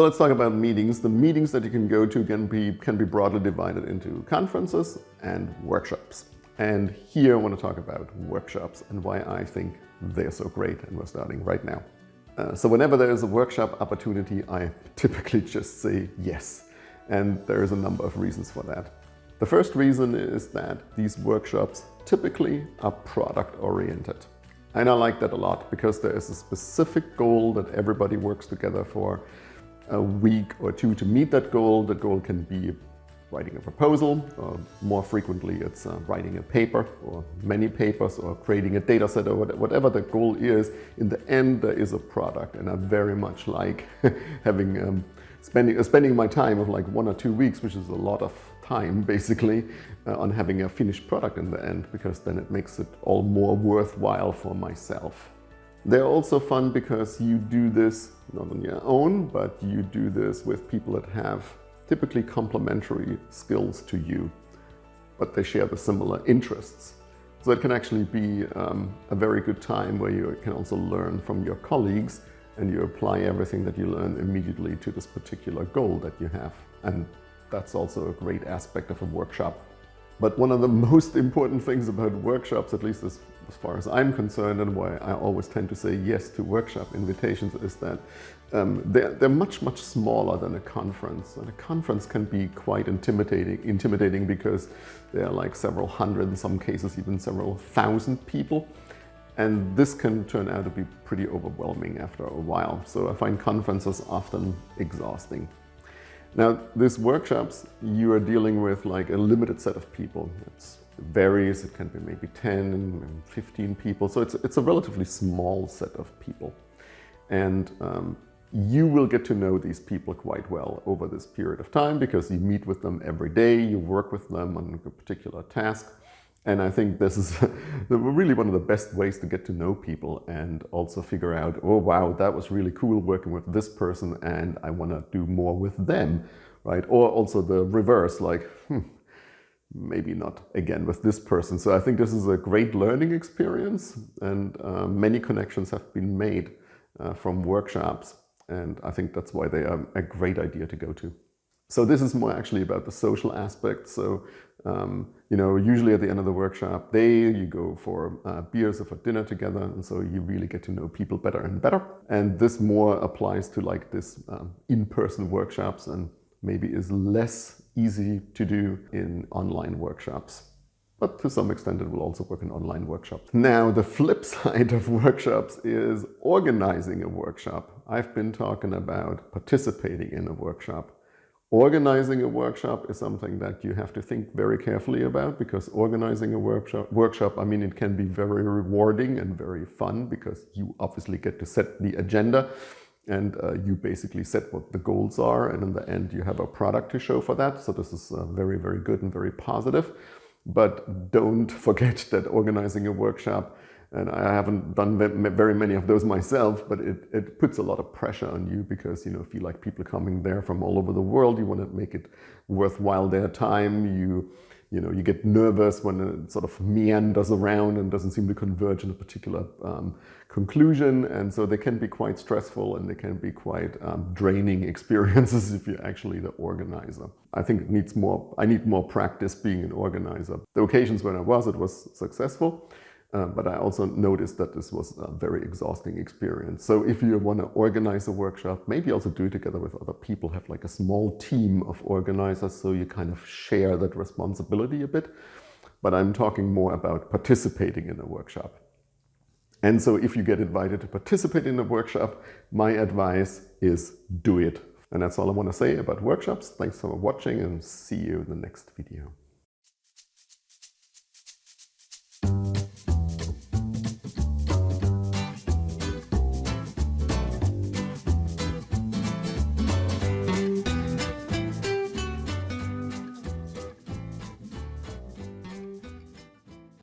So let's talk about meetings. The meetings that you can go to can be broadly divided into conferences and workshops. And here I want to talk about workshops and why I think they're so great, and we're starting right now. So whenever there is a workshop opportunity, I typically just say yes. And there is a number of reasons for that. The first reason is that these workshops typically are product-oriented. And I like that a lot because there is a specific goal that everybody works together for a week or two to meet that goal. The goal can be writing a proposal, or more frequently it's writing a paper or many papers, or creating a data set, or whatever the goal is. In the end, there is a product, and I very much like having spending my time of like 1 or 2 weeks, which is a lot of time basically, on having a finished product in the end, because then it makes it all more worthwhile for myself. They're also fun because you do this not on your own, but you do this with people that have typically complementary skills to you, but they share the similar interests. So it can actually be a very good time where you can also learn from your colleagues, and you apply everything that you learn immediately to this particular goal that you have. And that's also a great aspect of a workshop. But one of the most important things about workshops, at least as far as I'm concerned, and why I always tend to say yes to workshop invitations, is that they're much, much smaller than a conference. And a conference can be quite intimidating because there are like several hundred, in some cases even several thousand people. And this can turn out to be pretty overwhelming after a while. So I find conferences often exhausting. Now, these workshops, you are dealing with like a limited set of people. It varies, it can be maybe 10 and 15 people. So it's a relatively small set of people. And you will get to know these people quite well over this period of time, because you meet with them every day, you work with them on a particular task. And I think this is really one of the best ways to get to know people and also figure out, oh wow, that was really cool working with this person and I want to do more with them, right? Or also the reverse, like, maybe not again with this person. So I think this is a great learning experience, and many connections have been made from workshops. And I think that's why they are a great idea to go to. So this is more actually about the social aspect. So, you know, usually at the end of the workshop day, you go for beers or for dinner together. And so you really get to know people better and better. And this more applies to like this in-person workshops, and maybe is less easy to do in online workshops. But to some extent, it will also work in online workshops. Now, the flip side of workshops is organizing a workshop. I've been talking about participating in a workshop. Organizing a workshop is something that you have to think very carefully about, because organizing a workshop, I mean, it can be very rewarding and very fun, because you obviously get to set the agenda, and you basically set what the goals are, and in the end you have a product to show for that. So this is very, very good and very positive. But don't forget that organizing a workshop, and I haven't done very many of those myself, but it puts a lot of pressure on you, because you feel like people coming there from all over the world. You want to make it worthwhile their time. You get nervous when it sort of meanders around and doesn't seem to converge in a particular conclusion. And so they can be quite stressful, and they can be quite draining experiences if you're actually the organizer. I think I need more practice being an organizer. The occasions when it was successful. But I also noticed that this was a very exhausting experience. So if you want to organize a workshop, maybe also do it together with other people. Have like a small team of organizers, so you kind of share that responsibility a bit. But I'm talking more about participating in a workshop. And so if you get invited to participate in a workshop, my advice is do it. And that's all I want to say about workshops. Thanks for watching, and see you in the next video.